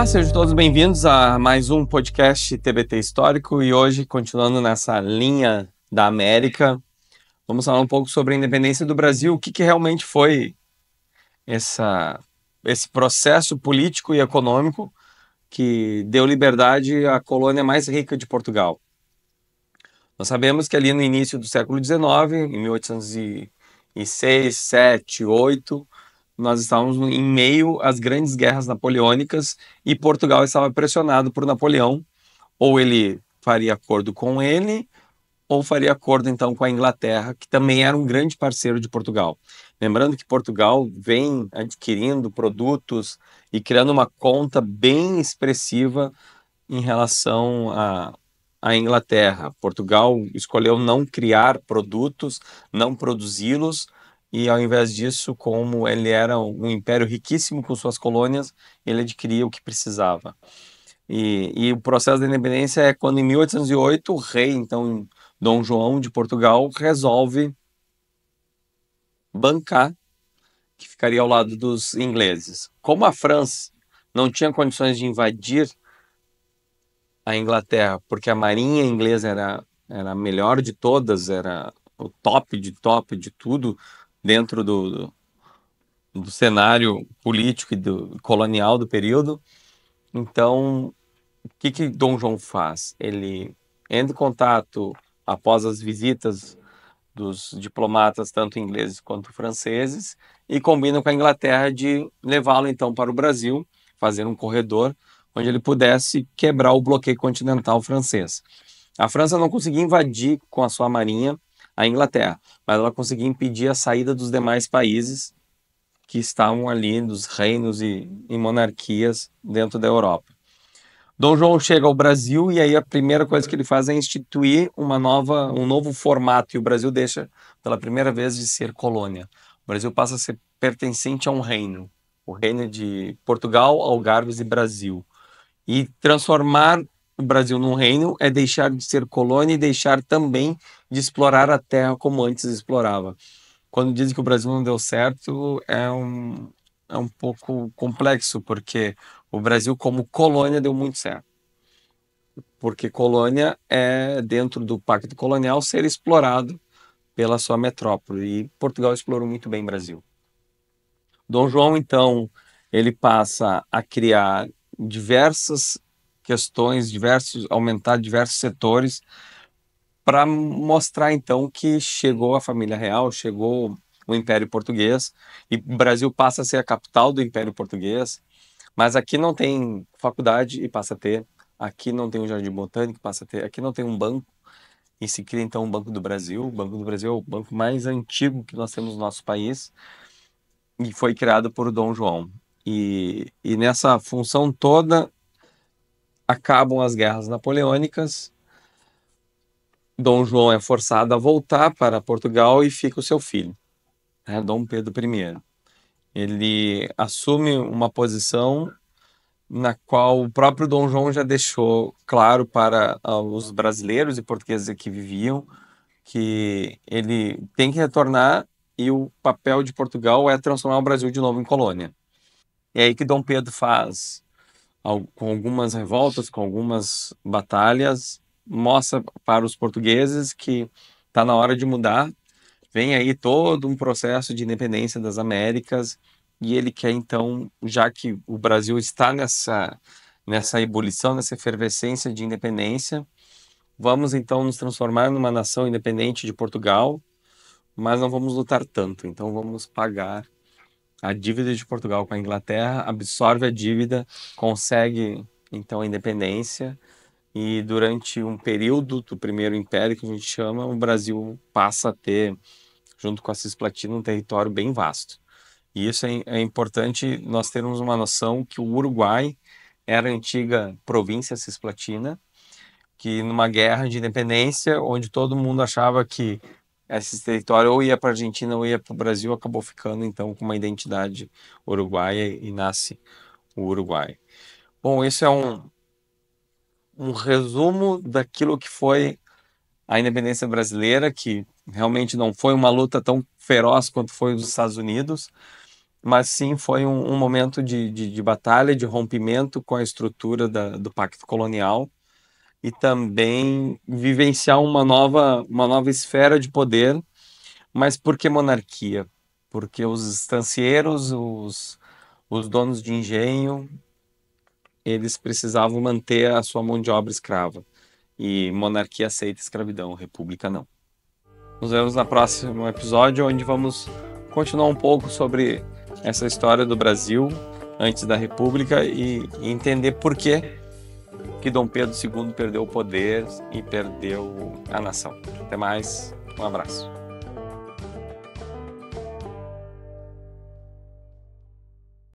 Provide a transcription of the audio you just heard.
Olá, sejam todos bem-vindos a mais um podcast TBT Histórico e hoje, continuando nessa linha da América, vamos falar um pouco sobre a independência do Brasil, o que realmente foi esse processo político e econômico que deu liberdade à colônia mais rica de Portugal. Nós sabemos que ali no início do século XIX, em 1806, 7, 8, nós estávamos em meio às grandes guerras napoleônicas e Portugal estava pressionado por Napoleão. Ou ele faria acordo com ele, ou faria acordo então com a Inglaterra, que também era um grande parceiro de Portugal. Lembrando que Portugal vem adquirindo produtos e criando uma conta bem expressiva em relação à Inglaterra. Portugal escolheu não criar produtos, não produzi-los, e ao invés disso, como ele era um império riquíssimo com suas colônias, ele adquiria o que precisava. E o processo da independência é quando, em 1808, o rei, então, Dom João de Portugal, resolve bancar, que ficaria ao lado dos ingleses. Como a França não tinha condições de invadir a Inglaterra, porque a marinha inglesa era a melhor de todas, era o top de tudo dentro do cenário político e colonial do período. Então, o que Dom João faz? Ele entra em contato após as visitas dos diplomatas, tanto ingleses quanto franceses, e combina com a Inglaterra de levá-lo então para o Brasil, fazer um corredor onde ele pudesse quebrar o bloqueio continental francês. A França não conseguia invadir com a sua marinha a Inglaterra, mas ela conseguia impedir a saída dos demais países que estavam ali, dos reinos e monarquias dentro da Europa. Dom João chega ao Brasil e aí a primeira coisa que ele faz é instituir um novo formato, e o Brasil deixa pela primeira vez de ser colônia. O Brasil passa a ser pertencente a um reino, o reino de Portugal, Algarves e Brasil. E transformar o Brasil num reino é deixar de ser colônia e deixar também de explorar a terra como antes explorava. Quando dizem que o Brasil não deu certo, é um pouco complexo, porque o Brasil como colônia deu muito certo. Porque colônia é, dentro do pacto colonial, ser explorado pela sua metrópole. E Portugal explorou muito bem o Brasil. Dom João, então, ele passa a criar diversas questões, aumentar diversos setores para mostrar, então, que chegou a família real, chegou o Império Português, e o Brasil passa a ser a capital do Império Português, mas aqui não tem faculdade e passa a ter, aqui não tem um jardim botânico, passa a ter, aqui não tem um banco, e se cria então o Banco do Brasil. O Banco do Brasil é o banco mais antigo que nós temos no nosso país, e foi criado por Dom João. E nessa função toda, acabam as guerras napoleônicas, Dom João é forçado a voltar para Portugal e fica o seu filho, né, Dom Pedro I. Ele assume uma posição na qual o próprio Dom João já deixou claro para os brasileiros e portugueses que viviam que ele tem que retornar, e o papel de Portugal é transformar o Brasil de novo em colônia. E é aí que Dom Pedro faz, com algumas revoltas, com algumas batalhas, mostra para os portugueses que está na hora de mudar. Vem aí todo um processo de independência das Américas, e ele quer então, já que o Brasil está nessa ebulição, nessa efervescência de independência, vamos então nos transformar numa nação independente de Portugal, mas não vamos lutar tanto. Então vamos pagar a dívida de Portugal com a Inglaterra, absorve a dívida, consegue então a independência, e durante um período do Primeiro Império, que a gente chama, o Brasil passa a ter, junto com a Cisplatina, um território bem vasto. E isso é importante nós termos uma noção que o Uruguai era a antiga província cisplatina, que numa guerra de independência, onde todo mundo achava que esse território ou ia para a Argentina ou ia para o Brasil, acabou ficando então com uma identidade uruguaia e nasce o Uruguai. Bom, esse é um resumo daquilo que foi a independência brasileira, que realmente não foi uma luta tão feroz quanto foi os Estados Unidos. mas sim foi um momento de batalha, de rompimento com a estrutura do pacto colonial e também vivenciar uma nova esfera de poder. Mas por que monarquia? Porque os estancieiros, os donos de engenho, eles precisavam manter a sua mão de obra escrava. E monarquia aceita escravidão, república não. Nos vemos no próximo episódio, onde vamos continuar um pouco sobre essa história do Brasil antes da República e entender por que Dom Pedro II perdeu o poder e perdeu a nação. Até mais, um abraço.